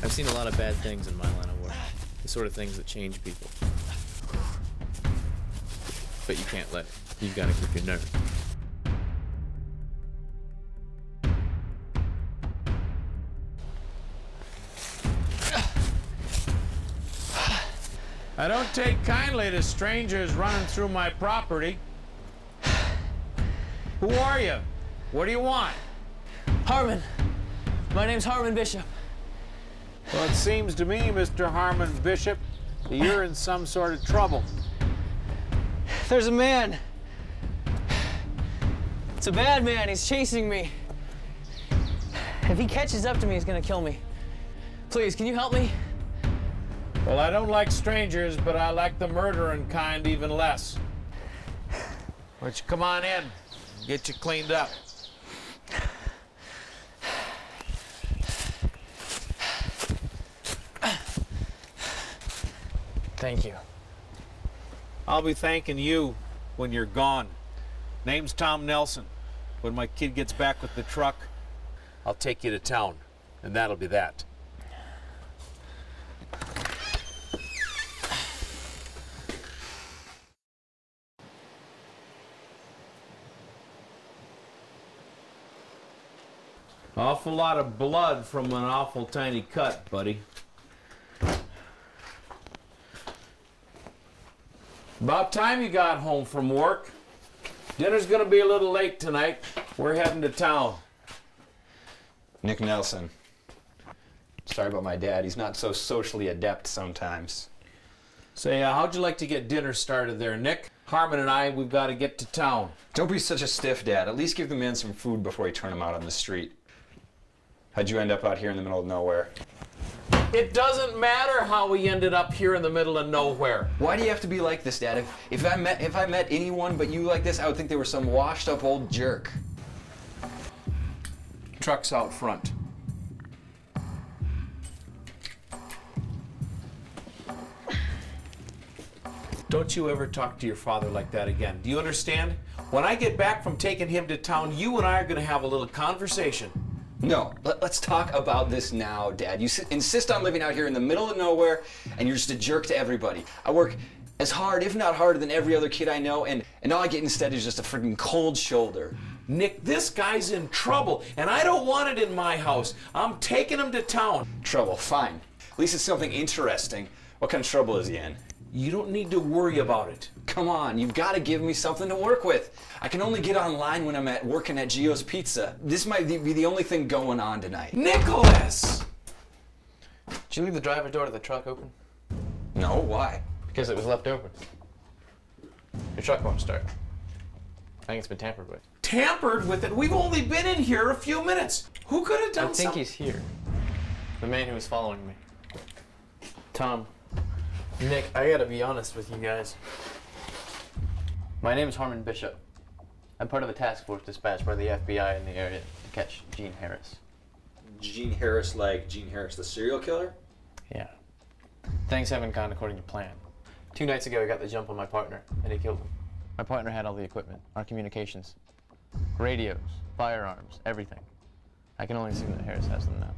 I've seen a lot of bad things in my line of work. The sort of things that change people. But you can't let it. You've got to keep your nerve. I don't take kindly to strangers running through my property. Who are you? What do you want? Harmon. My name's Harmon Bishop. Well, it seems to me, Mr. Harmon Bishop, that you're in some sort of trouble. There's a man. It's a bad man. He's chasing me. If he catches up to me, he's gonna kill me. Please, can you help me? Well, I don't like strangers, but I like the murdering kind even less. Why don't you come on in, get you cleaned up. Thank you. I'll be thanking you when you're gone. Name's Tom Nelson. When my kid gets back with the truck, I'll take you to town, and that'll be that. Awful lot of blood from an awful tiny cut, buddy. About time you got home from work. Dinner's gonna be a little late tonight. We're heading to town. Nick Nelson. Sorry about my dad. He's not so socially adept sometimes. Say, how'd you like to get dinner started there, Nick? Harmon and I, we've got to get to town. Don't be such a stiff, Dad. At least give the man some food before you turn him out on the street. How'd you end up out here in the middle of nowhere? It doesn't matter how we ended up here in the middle of nowhere. Why do you have to be like this, Dad? If I met anyone but you like this, I would think they were some washed-up old jerk. Truck's out front. Don't you ever talk to your father like that again. Do you understand? When I get back from taking him to town, you and I are going to have a little conversation. No, let's talk about this now, Dad. You insist on living out here in the middle of nowhere, and you're just a jerk to everybody. I work as hard, if not harder, than every other kid I know, and all I get instead is just a freaking cold shoulder. Nick, this guy's in trouble, and I don't want it in my house. I'm taking him to town. Trouble, fine. At least it's something interesting. What kind of trouble is he in? You don't need to worry about it. Come on, you've got to give me something to work with. I can only get online when I'm working at Gio's Pizza. This might be the only thing going on tonight. Nicholas! Did you leave the driver door to the truck open? No, why? Because it was left open. Your truck won't start. I think it's been tampered with. Tampered with it? We've only been in here a few minutes. Who could have done something? I think he's here. The man who was following me. Tom. Nick, I gotta be honest with you guys. My name is Harmon Bishop. I'm part of a task force dispatched by the FBI in the area to catch Gene Harris. Gene Harris, like Gene Harris, the serial killer? Yeah. Things haven't gone according to plan. 2 nights ago, I got the jump on my partner, and he killed him. My partner had all the equipment, our communications, radios, firearms, everything. I can only assume that Harris has them now.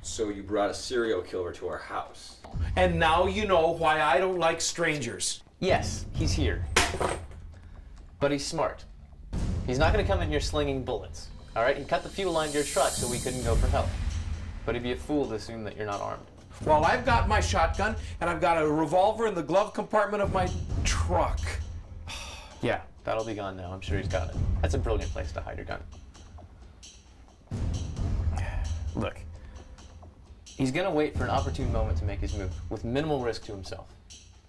So you brought a serial killer to our house. And now you know why I don't like strangers. Yes, he's here. But he's smart. He's not going to come in here slinging bullets. All right? He cut the fuel line to your truck so we couldn't go for help. But he'd be a fool to assume that you're not armed. Well, I've got my shotgun, and I've got a revolver in the glove compartment of my truck. Yeah, that'll be gone now. I'm sure he's got it. That's a brilliant place to hide your gun. Look. He's going to wait for an opportune moment to make his move, with minimal risk to himself.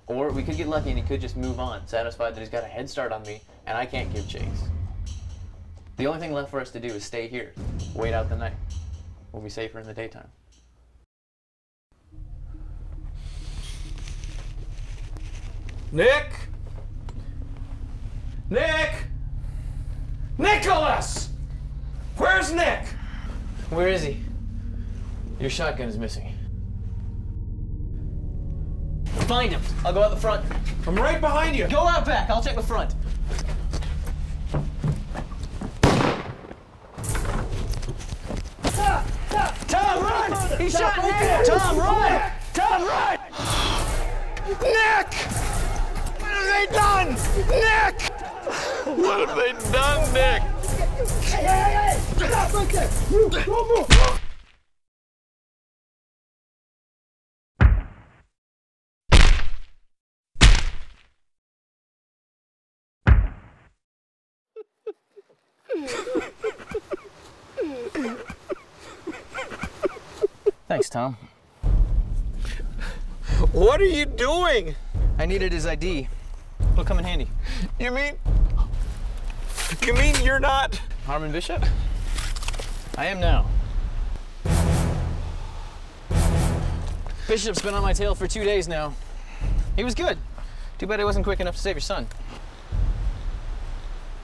Or we could get lucky and he could just move on, satisfied that he's got a head start on me, and I can't give chase. The only thing left for us to do is stay here, wait out the night. We'll be safer in the daytime. Nick! Nick! Nicholas! Where's Nick? Where is he? Your shotgun is missing. Find him. I'll go out the front. I'm right behind you. Go out back. I'll check the front. Tom, run! He shot Nick! Tom, run! Tom, run! Nick! What have they done? Nick! What have they done, Nick? Hey! Stop right there! Don't move! Thanks, Tom. What are you doing? I needed his ID. It'll come in handy. You mean you're not Harmon Bishop? I am now. Bishop's been on my tail for 2 days now. He was good. Too bad he wasn't quick enough to save your son.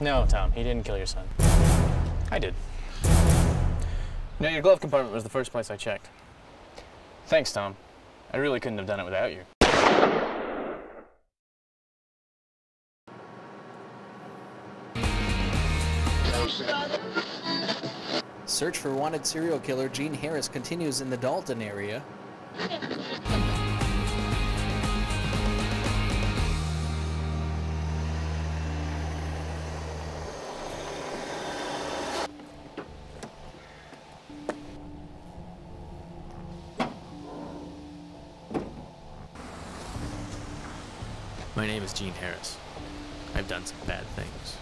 No, Tom, he didn't kill your son. I did. You know, your glove compartment was the first place I checked. Thanks, Tom. I really couldn't have done it without you. Search for wanted serial killer Gene Harris continues in the Dalton area. My name is Gene Harris. I've done some bad things.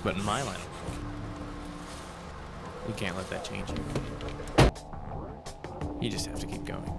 But in my line of work, you can't let that change you. You just have to keep going.